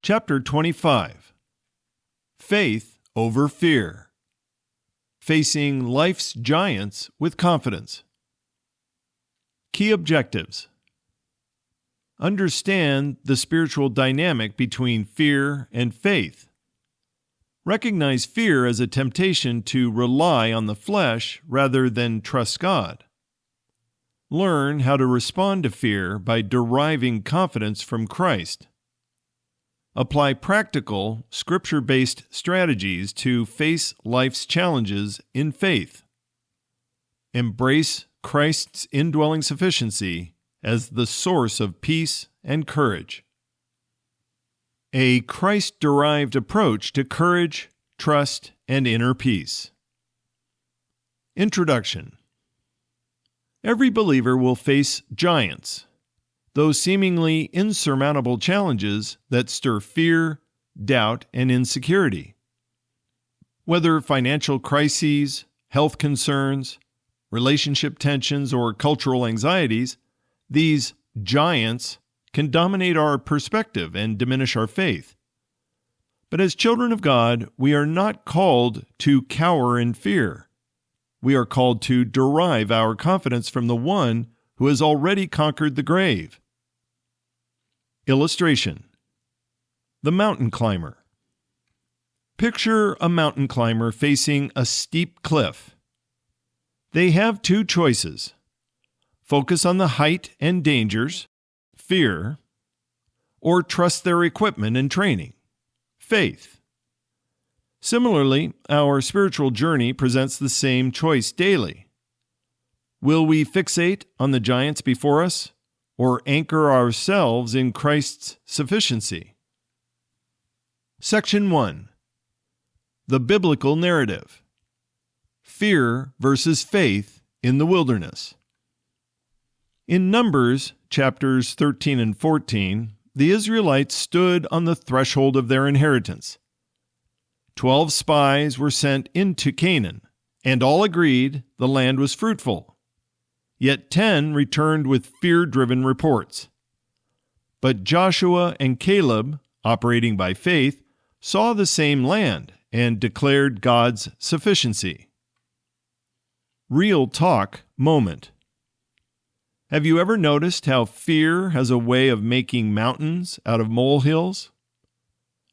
Chapter 25. Faith over Fear. Facing Life's Giants with Confidence. Key objectives. Understand the spiritual dynamic between fear and faith. Recognize fear as a temptation to rely on the flesh rather than trust God. Learn how to respond to fear by deriving confidence from Christ. Apply practical, scripture-based strategies to face life's challenges in faith. Embrace Christ's indwelling sufficiency as the source of peace and courage. A Christ-derived approach to courage, trust, and inner peace. Introduction. Every believer will face giants, those seemingly insurmountable challenges that stir fear, doubt, and insecurity. Whether financial crises, health concerns, relationship tensions, or cultural anxieties, these giants can dominate our perspective and diminish our faith. But as children of God, we are not called to cower in fear. We are called to derive our confidence from the one who has already conquered the grave. Illustration. The mountain climber. Picture a mountain climber facing a steep cliff. They have two choices: focus on the height and dangers, fear, or trust their equipment and training, faith. Similarly, our spiritual journey presents the same choice daily. Will we fixate on the giants before us, or anchor ourselves in Christ's sufficiency? Section 1. The Biblical Narrative. Fear versus Faith in the Wilderness. In Numbers, chapters 13 and 14, the Israelites stood on the threshold of their inheritance. 12 spies were sent into Canaan, and all agreed the land was fruitful. Yet 10 returned with fear-driven reports. But Joshua and Caleb, operating by faith, saw the same land and declared God's sufficiency. Real talk moment. Have you ever noticed how fear has a way of making mountains out of molehills?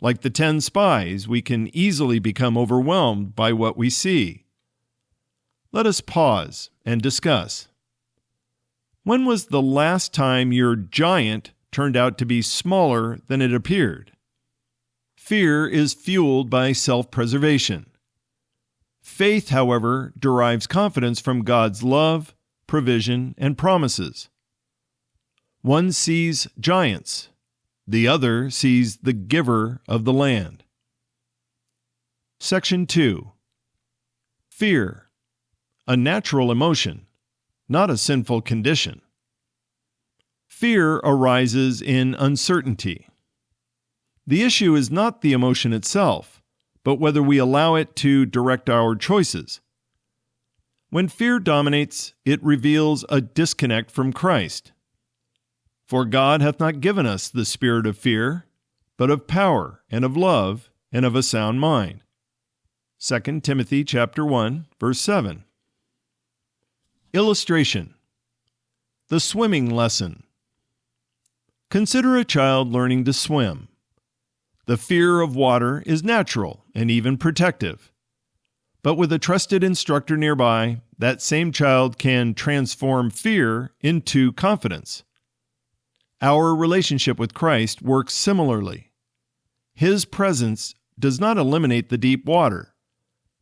Like the 10 spies, we can easily become overwhelmed by what we see. Let us pause and discuss. When was the last time your giant turned out to be smaller than it appeared? Fear is fueled by self-preservation. Faith, however, derives confidence from God's love, provision, and promises. One sees giants, the other sees the giver of the land. Section 2. Fear, a natural emotion, not a sinful condition. Fear arises in uncertainty. The issue is not the emotion itself, but whether we allow it to direct our choices. When fear dominates, it reveals a disconnect from Christ. For God hath not given us the spirit of fear, but of power and of love and of a sound mind. 2 Timothy chapter 1, verse 7. Illustration. The swimming lesson. Consider a child learning to swim. The fear of water is natural and even protective. But with a trusted instructor nearby, that same child can transform fear into confidence. Our relationship with Christ works similarly. His presence does not eliminate the deep water,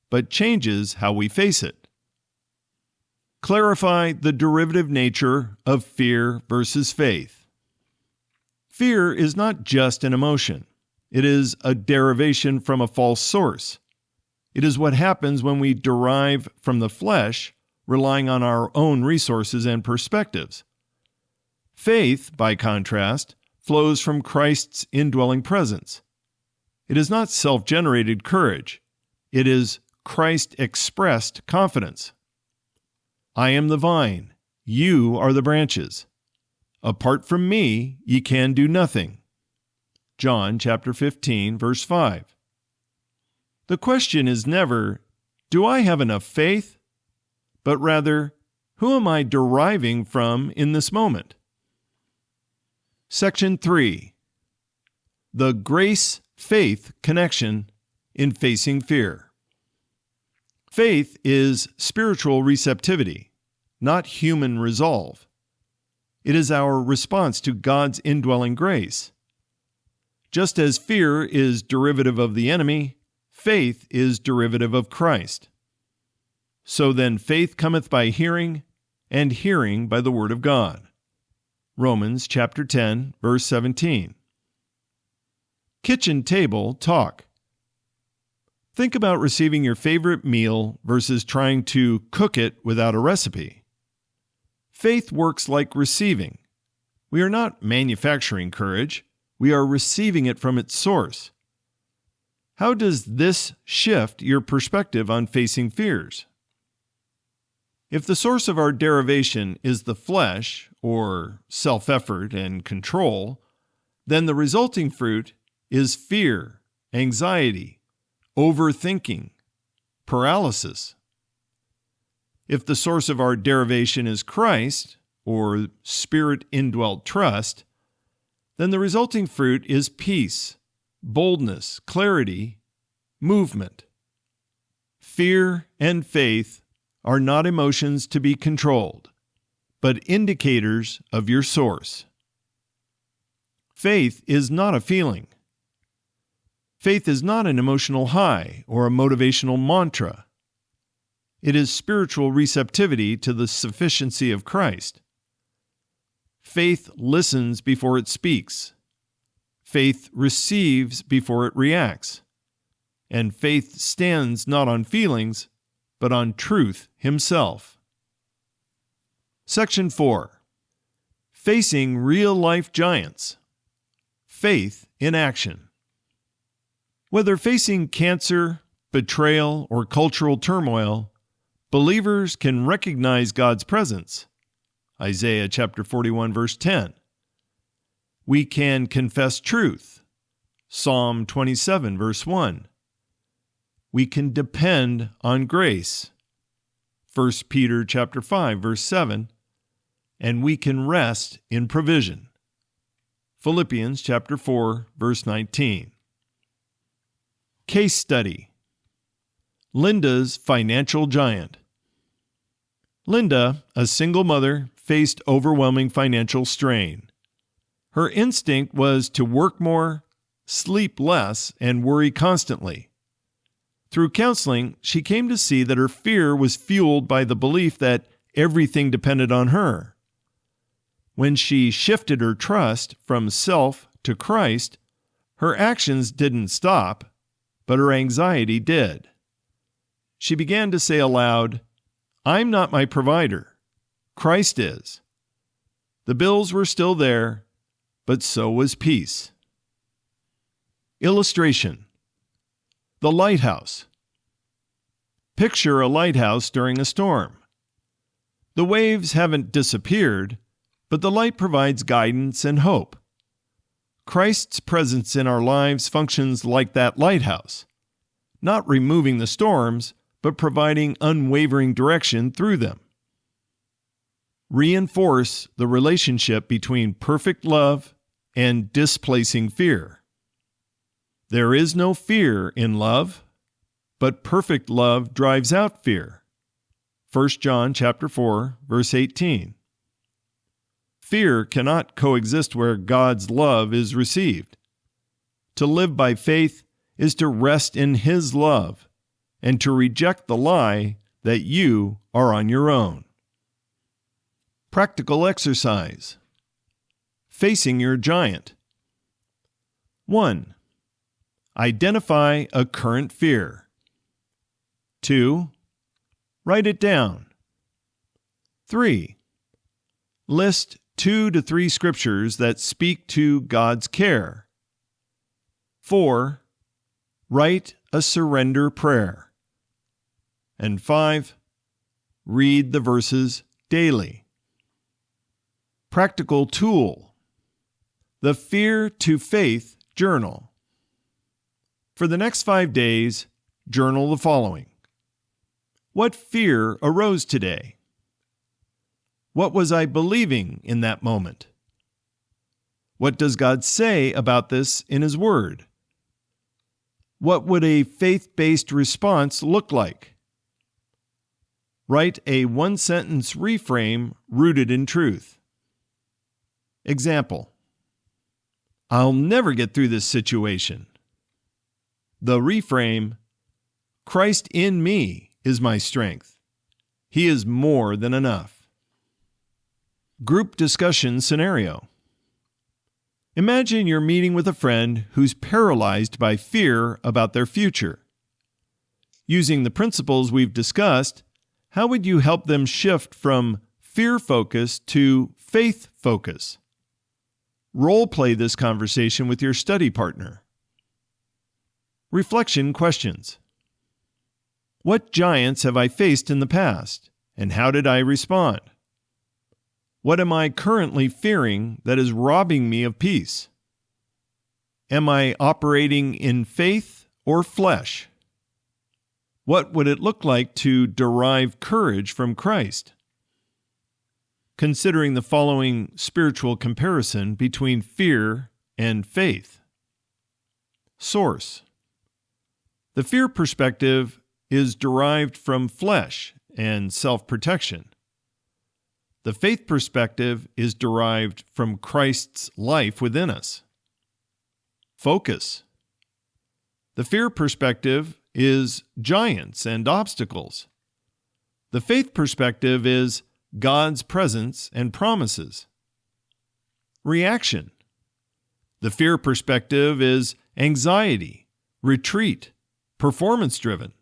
but changes how we face it. Clarify the derivative nature of fear versus faith. Fear is not just an emotion. It is a derivation from a false source. It is what happens when we derive from the flesh, relying on our own resources and perspectives. Faith, by contrast, flows from Christ's indwelling presence. It is not self-generated courage. It is Christ-expressed confidence. I am the vine, you are the branches. Apart from me, ye can do nothing. John chapter 15, verse 5. The question is never, do I have enough faith? But rather, who am I deriving from in this moment? Section 3. The grace-faith connection in facing fear. Faith is spiritual receptivity, not human resolve. It is our response to God's indwelling grace. Just as fear is derivative of the enemy, faith is derivative of Christ. So then faith cometh by hearing, and hearing by the word of God. Romans chapter 10, verse 17. Kitchen table talk. Think about receiving your favorite meal versus trying to cook it without a recipe. Faith works like receiving. We are not manufacturing courage. We are receiving it from its source. How does this shift your perspective on facing fears? If the source of our derivation is the flesh, or self-effort and control, then the resulting fruit is fear, anxiety, overthinking, paralysis. If the source of our derivation is Christ, or Spirit-indwelt trust, then the resulting fruit is peace, boldness, clarity, movement. Fear and faith are not emotions to be controlled, but indicators of your source. Faith is not a feeling. Faith is not an emotional high or a motivational mantra. It is spiritual receptivity to the sufficiency of Christ. Faith listens before it speaks. Faith receives before it reacts. And faith stands not on feelings, but on truth himself. Section 4. Facing real-life giants. Faith in action. Whether facing cancer, betrayal, or cultural turmoil, believers can recognize God's presence. Isaiah chapter 41, verse 10. We can confess truth. Psalm 27, verse 1. We can depend on grace. 1 Peter chapter 5, verse 7. And we can rest in provision. Philippians chapter 4, verse 19. Case study. Linda's financial giant. Linda, a single mother, faced overwhelming financial strain. Her instinct was to work more, sleep less, and worry constantly. Through counseling, she came to see that her fear was fueled by the belief that everything depended on her. When she shifted her trust from self to Christ, her actions didn't stop, but her anxiety did. She began to say aloud, "I'm not my provider. Christ is." The bills were still there, but so was peace. Illustration. The lighthouse. Picture a lighthouse during a storm. The waves haven't disappeared, but the light provides guidance and hope. Christ's presence in our lives functions like that lighthouse, not removing the storms, but providing unwavering direction through them. Reinforce the relationship between perfect love and displacing fear. There is no fear in love, but perfect love drives out fear. 1 John chapter 4, verse 18. Fear cannot coexist where God's love is received. To live by faith is to rest in His love and to reject the lie that you are on your own. Practical exercise. Facing your giant. 1. Identify a current fear. 2. Write it down. 3. List 2 to 3 scriptures that speak to God's care. 4. Write a surrender prayer. And 5. Read the verses daily. Practical tool. The fear to faith Journal. For the next 5 days, journal the following. What fear arose today? What was I believing in that moment? What does God say about this in His Word? What would a faith-based response look like? Write a one-sentence reframe rooted in truth. Example: I'll never get through this situation. The reframe: Christ in me is my strength. He is more than enough. Group discussion scenario. Imagine you're meeting with a friend who's paralyzed by fear about their future. Using the principles we've discussed, how would you help them shift from fear focus to faith focus? Role play this conversation with your study partner. Reflection questions. What giants have I faced in the past, and how did I respond? What am I currently fearing that is robbing me of peace? Am I operating in faith or flesh? What would it look like to derive courage from Christ? Considering the following spiritual comparison between fear and faith. Source. The fear perspective is derived from flesh and self-protection. The faith perspective is derived from Christ's life within us. Focus. The fear perspective is giants and obstacles. The faith perspective is God's presence and promises. Reaction. The fear perspective is anxiety, retreat, performance-driven.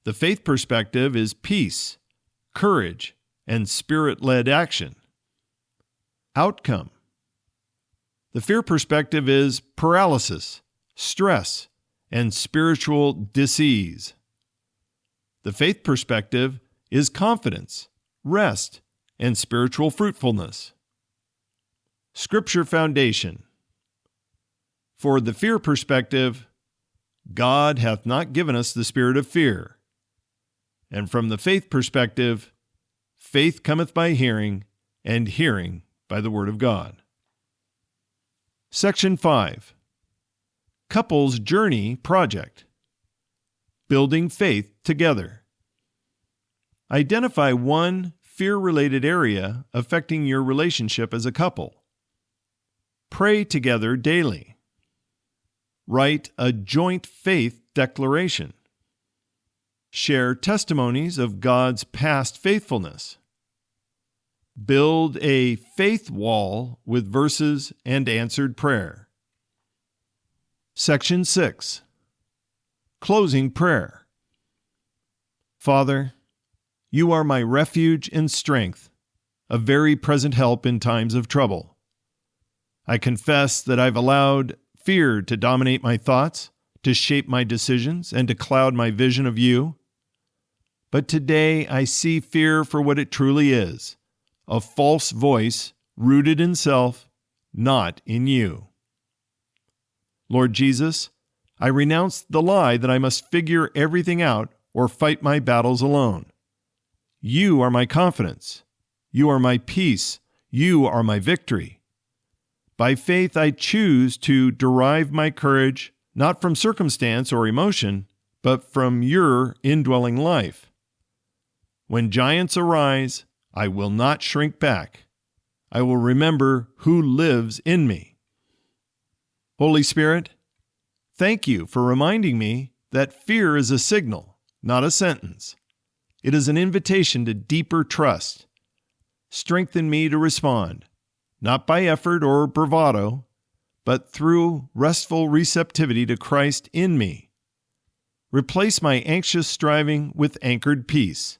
The faith perspective is peace, courage, and spirit-led action. Outcome. The fear perspective is paralysis, stress, and spiritual dis-ease. The faith perspective is confidence, rest, and spiritual fruitfulness. Scripture foundation. For the fear perspective, God hath not given us the spirit of fear. And from the faith perspective, faith cometh by hearing, and hearing by the word of God. Section 5. Couples Journey Project. Building faith together. Identify one fear-related area affecting your relationship as a couple. Pray together daily. Write a joint faith declaration. Share testimonies of God's past faithfulness. Build a faith wall with verses and answered prayer. Section 6. Closing prayer. Father, you are my refuge and strength, a very present help in times of trouble. I confess that I've allowed fear to dominate my thoughts, to shape my decisions, and to cloud my vision of you. But today I see fear for what it truly is, a false voice rooted in self, not in you. Lord Jesus, I renounce the lie that I must figure everything out or fight my battles alone. You are my confidence. You are my peace. You are my victory. By faith, I choose to derive my courage not from circumstance or emotion, but from your indwelling life. When giants arise, I will not shrink back. I will remember who lives in me. Holy Spirit, thank you for reminding me that fear is a signal, not a sentence. It is an invitation to deeper trust. Strengthen me to respond, not by effort or bravado, but through restful receptivity to Christ in me. Replace my anxious striving with anchored peace.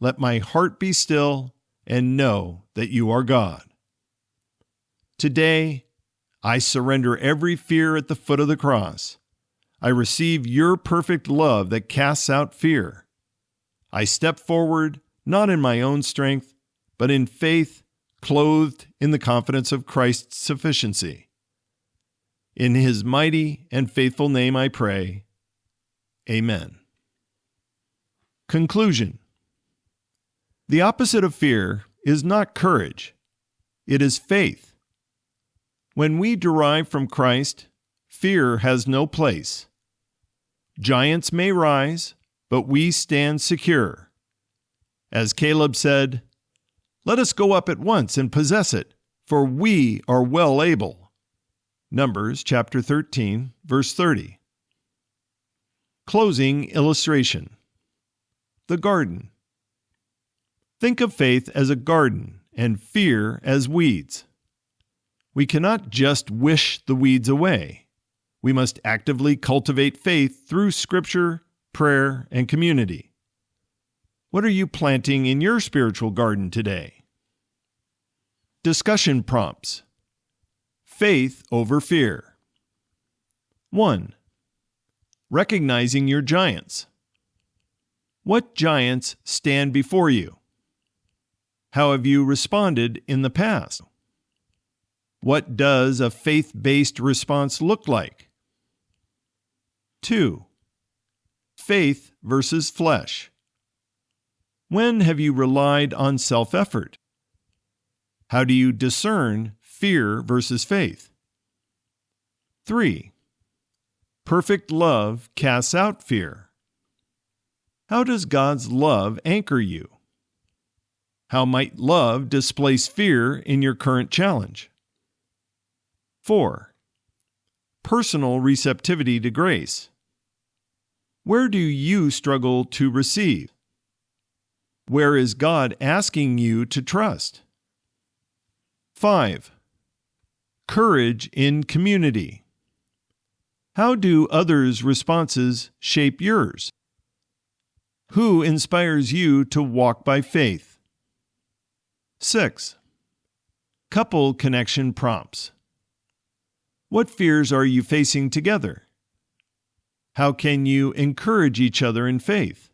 Let my heart be still and know that you are God. Today, I surrender every fear at the foot of the cross. I receive your perfect love that casts out fear. I step forward, not in my own strength, but in faith, clothed in the confidence of Christ's sufficiency. In His mighty and faithful name I pray. Amen. Conclusion. The opposite of fear is not courage. It is faith. When we derive from Christ, fear has no place. Giants may rise, but we stand secure. As Caleb said, "Let us go up at once and possess it, for we are well able." Numbers chapter 13, verse 30. Closing illustration. The garden. Think of faith as a garden and fear as weeds. We cannot just wish the weeds away. We must actively cultivate faith through Scripture, prayer, and community. What are you planting in your spiritual garden today? Discussion prompts. Faith over fear. 1. Recognizing your giants. What giants stand before you? How have you responded in the past? What does a faith-based response look like? 2. Faith versus flesh. When have you relied on self-effort? How do you discern fear versus faith? 3. Perfect love casts out fear. How does God's love anchor you? How might love displace fear in your current challenge? 4. Personal receptivity to grace. Where do you struggle to receive? Where is God asking you to trust? 5. Courage in community. How do others' responses shape yours? Who inspires you to walk by faith? 6. Couple connection prompts. What fears are you facing together? How can you encourage each other in faith?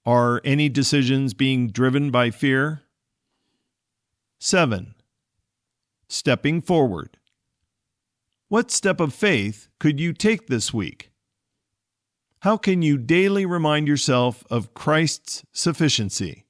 Are any decisions being driven by fear? 7. Stepping forward. What step of faith could you take this week? How can you daily remind yourself of Christ's sufficiency?